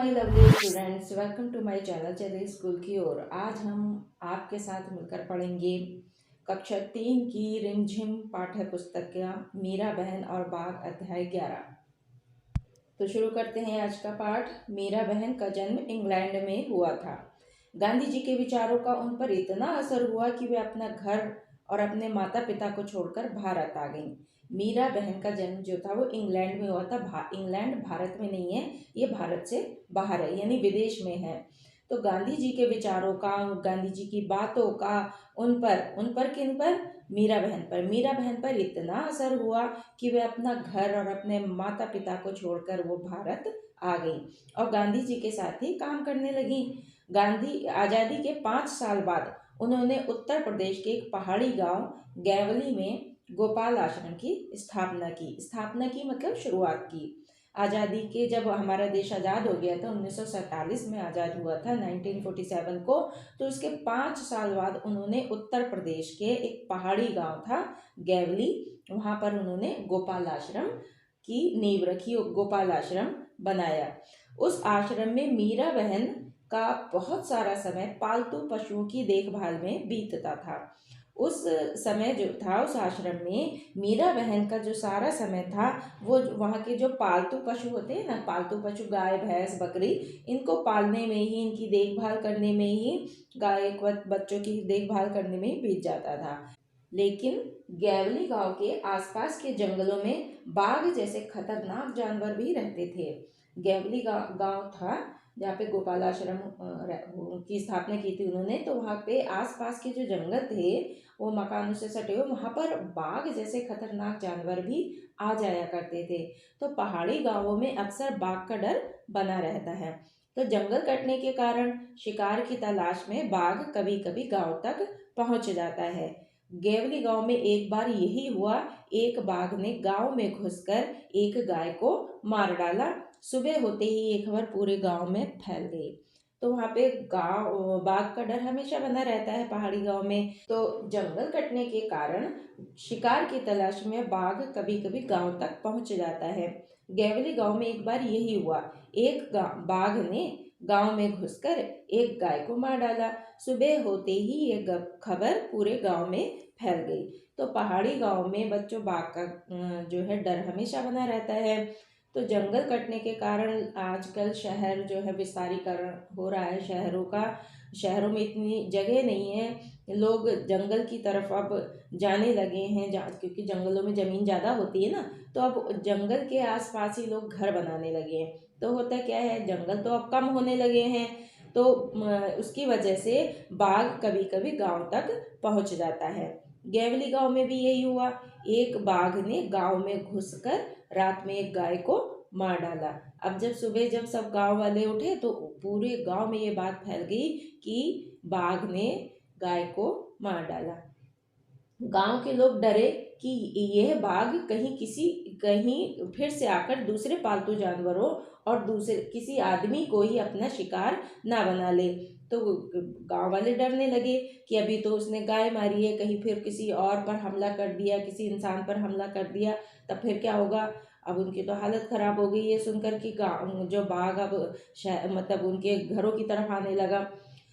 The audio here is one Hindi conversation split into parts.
My lovely students, welcome to my channel चलिए स्कूल की ओर। आज हम आपके साथ मिलकर पढ़ेंगे कक्षा 3 की रिमझिम पाठ्य पुस्तक का मीरा बहन और बाघ अध्याय 11। तो शुरू करते हैं आज का पाठ। मीरा बहन का जन्म इंग्लैंड में हुआ था। गांधी जी के विचारों का उन पर इतना असर हुआ कि वे अपना घर और अपने माता पिता को छोड़कर भारत आ गईं। मीरा बहन का जन्म जो था वो इंग्लैंड में हुआ था। इंग्लैंड भारत में नहीं है, ये भारत से बाहर है, यानी विदेश में है। तो गांधी जी के विचारों का, गांधी जी की बातों का उन पर किन पर? मीरा बहन पर इतना असर हुआ कि वे अपना घर और अपने माता पिता को छोड़कर वो भारत आ गई और गांधी जी के साथ ही काम करने लगी। गांधी आज़ादी के 5 साल बाद उन्होंने उत्तर प्रदेश के एक पहाड़ी गांव गैवली में गोपाल आश्रम की स्थापना की मतलब शुरुआत की। आज़ादी के जब हमारा देश आज़ाद हो गया था, 1947 में आज़ाद हुआ था 1947 को, तो उसके 5 साल बाद उन्होंने उत्तर प्रदेश के एक पहाड़ी गांव था गैवली, वहाँ पर उन्होंने गोपाल आश्रम की नींव रखी, गोपाल आश्रम बनाया। उस आश्रम में मीरा बहन का बहुत सारा समय पालतू पशुओं की देखभाल में बीतता था। उस समय जो था उस आश्रम में मीरा बहन का जो सारा समय था वो वहाँ के जो पालतू पशु होते हैं ना, पालतू पशु गाय भैंस बकरी, इनको पालने में ही, इनकी देखभाल करने में ही, गाय बच्चों की देखभाल करने में ही बीत जाता था। लेकिन गैवली गांव के आसपास के जंगलों में बाघ जैसे खतरनाक जानवर भी रहते थे। गैवली गांव था जहाँ पे गोपाल आश्रम की स्थापना की थी उन्होंने, तो वहाँ पे आसपास के जो जंगल थे वो मकानों से सटे हुए, वहाँ पर बाघ जैसे खतरनाक जानवर भी आ जाया करते थे। तो पहाड़ी गांवों में अक्सर बाघ का डर बना रहता है। तो जंगल कटने के कारण शिकार की तलाश में बाघ कभी कभी गांव तक पहुंच जाता है। गेवली गांव में एक बार यही हुआ। एक बाघ ने गांव में घुसकर एक गाय को मार डाला। सुबह होते ही ये खबर पूरे गांव में फैल गई। तो वहाँ पे गांव बाघ का डर हमेशा बना रहता है पहाड़ी गांव में। तो जंगल कटने के कारण शिकार की तलाश में बाघ कभी कभी गांव तक पहुंच जाता है। गेवली गांव में एक बार यही हुआ। एक बाघ ने गांव में घुसकर एक गाय को मार डाला। सुबह होते ही ये खबर पूरे गांव में फैल गई। तो पहाड़ी गांव में बच्चों बाघ का जो है डर हमेशा बना रहता है। तो जंगल कटने के कारण आजकल शहर जो है विस्तारीकरण हो रहा है शहरों का। शहरों में इतनी जगह नहीं है, लोग जंगल की तरफ अब जाने लगे हैं, क्योंकि जंगलों में ज़मीन ज़्यादा होती है ना, तो अब जंगल के आसपास ही लोग घर बनाने लगे हैं। तो होता क्या है, जंगल तो अब कम होने लगे हैं, तो उसकी वजह से बाघ कभी कभी गांव तक पहुंच जाता है। गेवली गांव में भी यही हुआ। एक बाघ ने गांव में घुसकर रात में एक गाय को मार डाला। अब जब सब गांव वाले उठे तो पूरे गांव में ये बात फैल गई कि बाघ ने गाय को मार डाला। गांव के लोग डरे कि यह बाघ कहीं फिर से आकर दूसरे पालतू जानवरों और दूसरे किसी आदमी को ही अपना शिकार ना बना ले। तो गांव वाले डरने लगे कि अभी तो उसने गाय मारी है, कहीं फिर किसी और पर हमला कर दिया, किसी इंसान पर हमला कर दिया, तब फिर क्या होगा। अब उनकी तो हालत खराब हो गई है सुनकर कि गाँव जो बाघ अब मतलब उनके घरों की तरफ आने लगा।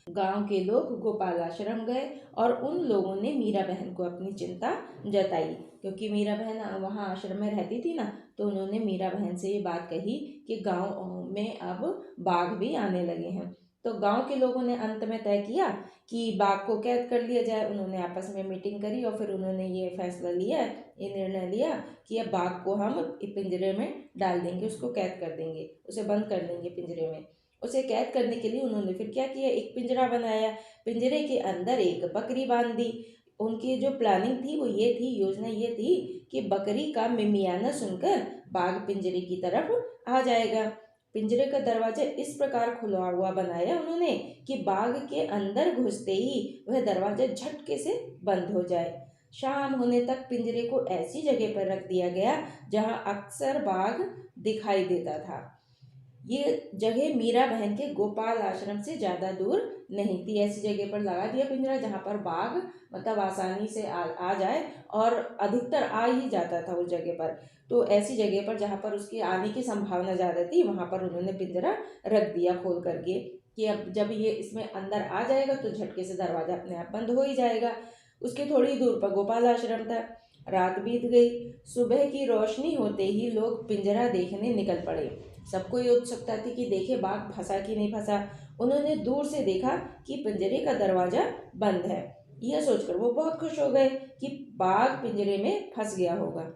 गांव के लोग गोपाल आश्रम गए और उन लोगों ने मीरा बहन को अपनी चिंता जताई, क्योंकि मीरा बहन वहाँ आश्रम में रहती थी ना, तो उन्होंने मीरा बहन से ये बात कही कि गांव में अब बाघ भी आने लगे हैं। तो गांव के लोगों ने अंत में तय किया कि बाघ को कैद कर लिया जाए। उन्होंने आपस में मीटिंग करी और फिर उन्होंने ये फैसला लिया, ये निर्णय लिया कि अब बाघ को हम पिंजरे में डाल देंगे, उसको कैद कर देंगे, उसे बंद कर देंगे पिंजरे में। उसे कैद करने के लिए उन्होंने फिर क्या किया, एक पिंजरा बनाया। पिंजरे के अंदर एक बकरी बांध दी। उनकी जो प्लानिंग थी वो ये थी, योजना ये थी कि बकरी का मिमियाना सुनकर बाघ पिंजरे की तरफ आ जाएगा। पिंजरे का दरवाजा इस प्रकार खुला हुआ बनाया उन्होंने कि बाघ के अंदर घुसते ही वह दरवाजा झटके से बंद हो जाए। शाम होने तक पिंजरे को ऐसी जगह पर रख दिया गया जहां अक्सर बाघ दिखाई देता था। ये जगह मीरा बहन के गोपाल आश्रम से ज़्यादा दूर नहीं थी। ऐसी जगह पर लगा दिया पिंजरा जहाँ पर बाघ मतलब आसानी से आ जाए, और अधिकतर आ ही जाता था उस जगह पर। तो ऐसी जगह पर जहाँ पर उसके आने की संभावना ज़्यादा थी, वहाँ पर उन्होंने पिंजरा रख दिया खोल करके, कि अब जब ये इसमें अंदर आ जाएगा तो झटके से दरवाज़ा अपने आप बंद हो ही जाएगा। उसके थोड़ी दूर पर गोपाल आश्रम था। रात बीत गई। सुबह की रोशनी होते ही लोग पिंजरा देखने निकल पड़े। सबको ये उत्सुकता थी कि देखे बाघ फंसा कि नहीं फंसा। उन्होंने दूर से देखा कि पिंजरे का दरवाजा बंद है। यह सोचकर वो बहुत खुश हो गए कि बाघ पिंजरे में फंस गया होगा।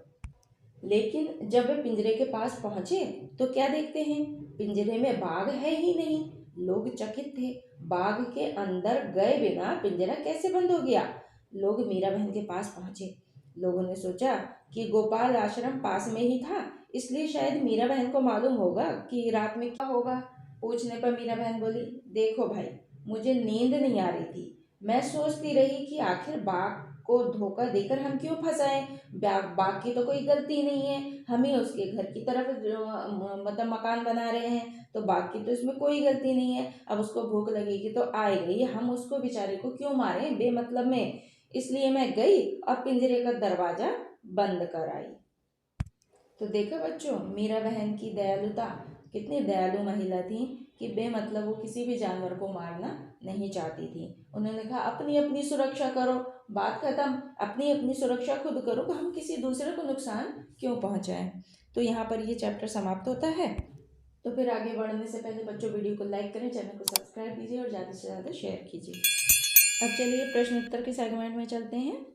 लेकिन जब वे पिंजरे के पास पहुंचे तो क्या देखते हैं, पिंजरे में बाघ है ही नहीं। लोग चकित थे, बाघ के अंदर गए बिना पिंजरा कैसे बंद हो गया। लोग मीरा बहन के पास पहुंचे। लोगों ने सोचा कि गोपाल आश्रम पास में ही था, इसलिए शायद मीरा बहन को मालूम होगा कि रात में क्या होगा। पूछने पर मीरा बहन बोली, देखो भाई, मुझे नींद नहीं आ रही थी। मैं सोचती रही कि आखिर बाघ को धोखा देकर हम क्यों फंसाएं। बाघ की तो कोई गलती नहीं है, हम ही उसके घर की तरफ मतलब मकान बना रहे हैं, तो बाघ की तो इसमें कोई गलती नहीं है। अब उसको भूख लगेगी तो आएगी, हम उसको बेचारे को क्यों मारें बेमतलब में। इसलिए मैं गई और पिंजरे का दरवाजा बंद कर आई। तो देखा बच्चों, मीरा बहन की दयालुता, कितनी दयालु महिला थी कि बेमतलब वो किसी भी जानवर को मारना नहीं चाहती थी। उन्होंने कहा अपनी अपनी सुरक्षा करो, बात खत्म। अपनी अपनी सुरक्षा खुद करो, तो हम किसी दूसरे को नुकसान क्यों पहुंचाएं। तो यहाँ पर ये चैप्टर समाप्त होता है। तो फिर आगे बढ़ने से पहले बच्चों वीडियो को लाइक करें, चैनल को सब्सक्राइब कीजिए और ज़्यादा से ज़्यादा शेयर कीजिए। अब चलिए प्रश्न उत्तर के सेगमेंट में चलते हैं।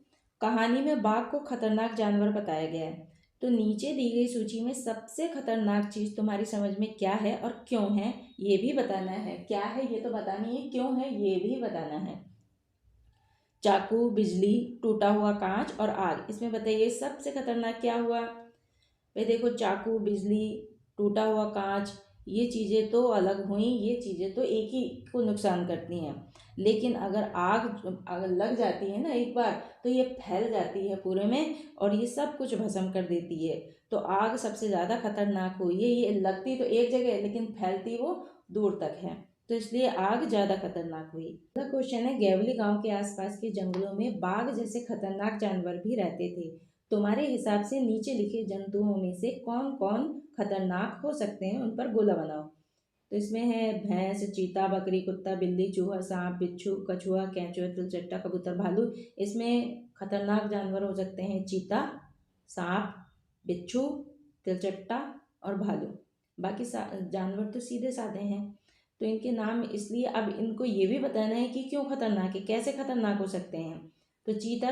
कहानी में बाघ को खतरनाक जानवर बताया गया है, तो नीचे दी गई सूची में सबसे खतरनाक चीज़ तुम्हारी समझ में क्या है और क्यों है, ये भी बताना है। क्या है ये तो बतानी है, क्यों है ये भी बताना है। चाकू, बिजली, टूटा हुआ कांच और आग, इसमें बताइए सबसे खतरनाक क्या हुआ। भाई देखो, चाकू, बिजली, टूटा हुआ कांच, ये चीज़ें तो अलग हुई, ये चीज़ें तो एक ही को नुकसान करती हैं। लेकिन अगर लग जाती है ना एक बार, तो ये फैल जाती है पूरे में और ये सब कुछ भस्म कर देती है। तो आग सबसे ज़्यादा खतरनाक हुई है। ये लगती तो एक जगह है लेकिन फैलती वो दूर तक है, तो इसलिए आग ज़्यादा खतरनाक हुई। अगला क्वेश्चन है, गैवली गांव के आसपास के जंगलों में बाघ जैसे खतरनाक जानवर भी रहते थे। तुम्हारे हिसाब से नीचे लिखे जंतुओं में से कौन कौन खतरनाक हो सकते हैं, उन पर गोला बनाओ। तो इसमें है भैंस, चीता, बकरी, कुत्ता, बिल्ली, चूहा, सांप, बिच्छू, कछुआ, केंचुआ, तिलचट्टा, कबूतर, भालू। इसमें खतरनाक जानवर हो सकते हैं चीता, सांप, बिच्छू, तिलचट्टा और भालू। बाकी जानवर तो सीधे साधे हैं, तो इनके नाम इसलिए अब इनको ये भी बताना है कि क्यों खतरनाक है, कैसे खतरनाक हो सकते हैं। तो चीता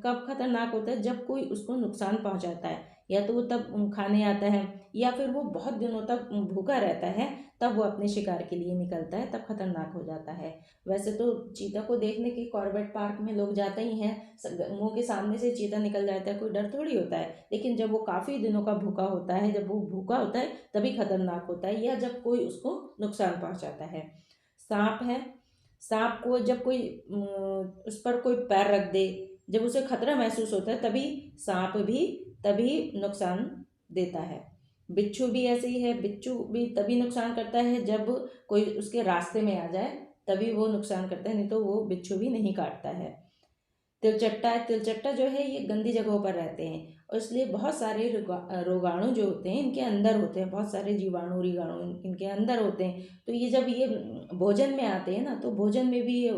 कब खतरनाक होता है, जब कोई उसको नुकसान पहुंचाता है, या तो वो तब खाने आता है, या फिर वो बहुत दिनों तक भूखा रहता है, तब वो अपने शिकार के लिए निकलता है, तब खतरनाक हो जाता है। वैसे तो चीता को देखने के कॉर्बेट पार्क में लोग जाते ही हैं, मुंह के सामने से चीता निकल जाता है, कोई डर थोड़ी होता है। लेकिन जब वो काफ़ी दिनों का भूखा होता है, जब वो भूखा होता है तभी खतरनाक होता है, या जब कोई उसको नुकसान पहुंचाता है। सांप है, सांप को जब कोई उस पर कोई पैर रख दे, जब उसे खतरा महसूस होता है, तभी सांप भी तभी नुकसान देता है। बिच्छू भी ऐसे ही है, बिच्छू भी तभी नुकसान करता है जब कोई उसके रास्ते में आ जाए, तभी वो नुकसान करता है, नहीं तो वो बिच्छू भी नहीं काटता है। तिलचट्टा है, तिलचट्टा जो है ये गंदी जगहों पर रहते हैं, और इसलिए बहुत सारे रोगाणु जो होते हैं इनके अंदर होते हैं, बहुत सारे जीवाणु रीगाणु इनके अंदर होते हैं। तो ये जब ये भोजन में आते हैं ना, तो भोजन में भी ये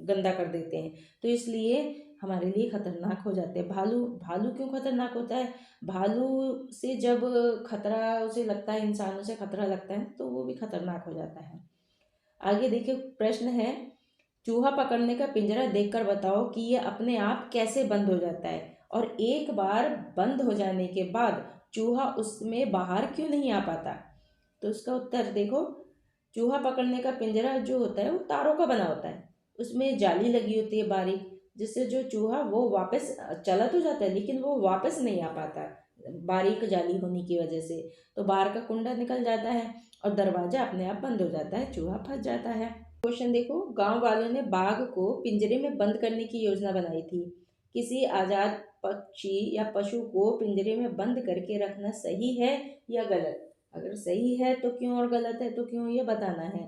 गंदा कर देते हैं, तो इसलिए हमारे लिए खतरनाक हो जाते हैं। भालू, भालू क्यों खतरनाक होता है, भालू से जब खतरा उसे लगता है, इंसानों से खतरा लगता है, तो वो भी खतरनाक हो जाता है। आगे देखिए प्रश्न है, चूहा पकड़ने का पिंजरा देखकर बताओ कि यह अपने आप कैसे बंद हो जाता है, और एक बार बंद हो जाने के बाद चूहा उसमें बाहर क्यों नहीं आ पाता। तो इसका उत्तर देखो, चूहा पकड़ने का पिंजरा जो होता है वो तारों का बना होता है, उसमें जाली लगी होती है बारीक, जिससे जो चूहा वो वापस चला तो जाता है लेकिन वो वापस नहीं आ पाता, बारीक जाली होने की वजह से। तो बाहर का कुंडा निकल जाता है और दरवाजा अपने आप बंद हो जाता है, चूहा फंस जाता है। क्वेश्चन देखो, गांव वालों ने बाघ को पिंजरे में बंद करने की योजना बनाई थी। किसी आजाद पक्षी या पशु को पिंजरे में बंद करके रखना सही है या गलत। अगर सही है तो क्यों और गलत है तो क्यों, ये बताना है।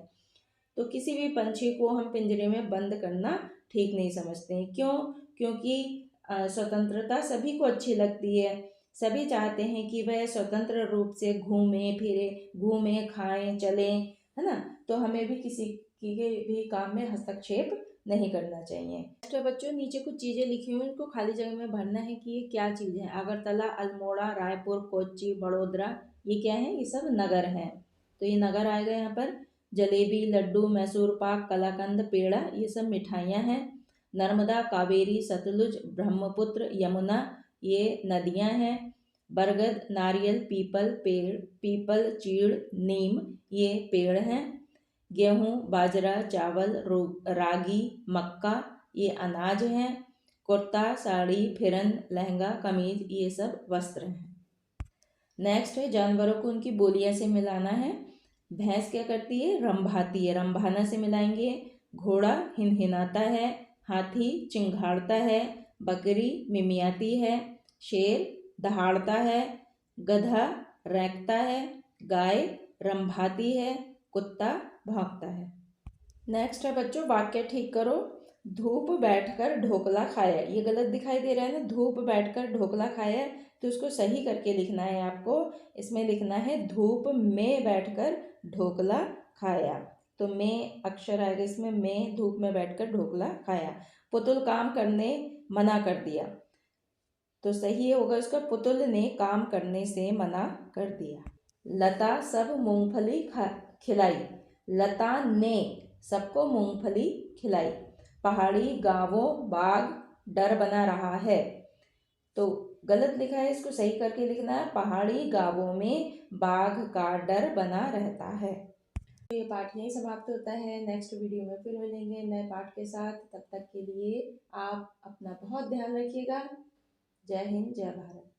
तो किसी भी पंछी को हम पिंजरे में बंद करना ठीक नहीं समझते हैं। क्यों? क्योंकि स्वतंत्रता सभी को अच्छी लगती है। सभी चाहते हैं कि वह स्वतंत्र रूप से घूमे फिरे, घूमे खाएं चलें, है ना। तो हमें भी किसी के भी काम में हस्तक्षेप नहीं करना चाहिए। नेक्स्ट बच्चों, नीचे कुछ चीज़ें लिखी हुई, उनको खाली जगह में भरना है कि ये क्या चीज़ है। अगरतला, अल्मोड़ा, रायपुर, कोच्चि, बड़ोदरा, ये क्या है? ये सब नगर हैं। तो ये नगर आएगा यहाँ पर। जलेबी, लड्डू, मैसूर पाक, कलाकंद, पेड़ा, ये सब मिठाइयाँ हैं। नर्मदा, कावेरी, सतलुज, ब्रह्मपुत्र, यमुना, ये नदियाँ हैं। बरगद, नारियल, पीपल, पीपल, चीड़, नीम, ये पेड़ हैं। गेहूँ, बाजरा, चावल, रागी, मक्का, ये अनाज हैं। कुर्ता, साड़ी, फिरन, लहंगा, कमीज, ये सब वस्त्र हैं। नेक्स्ट है जानवरों को उनकी बोलियां से मिलाना है। भैंस क्या करती है? रंभाती है, रंभाना से मिलाएंगे। घोड़ा हिनहिनाता है। हाथी चिंघाड़ता है। बकरी मिमियाती है। शेर दहाड़ता है। गधा रैंकता है। गाय रंभाती है। कुत्ता भौंकता है। नेक्स्ट है बच्चों, वाक्य ठीक करो। धूप बैठकर ढोकला खाया, ये गलत दिखाई दे रहा है ना। धूप बैठकर ढोकला खाया, तो इसको सही करके लिखना है आपको। इसमें लिखना है धूप में बैठकर ढोकला खाया। तो में अक्षर आएगा इसमें, में, धूप में बैठकर ढोकला खाया। पुतुल काम करने मना कर दिया, तो सही होगा इसका, पुतुल ने काम करने से मना कर दिया। लता सब मूंगफली खिलाई, लता ने सबको मूंगफली खिलाई। पहाड़ी गांवों बाघ डर बना रहा है, तो गलत लिखा है, इसको सही करके लिखना है। पहाड़ी गांवों में बाघ का डर बना रहता है। तो ये पाठ यहीं समाप्त होता है। नेक्स्ट वीडियो में फिर मिलेंगे नए पाठ के साथ। तब तक के लिए आप अपना बहुत ध्यान रखिएगा। जय हिंद, जय भारत।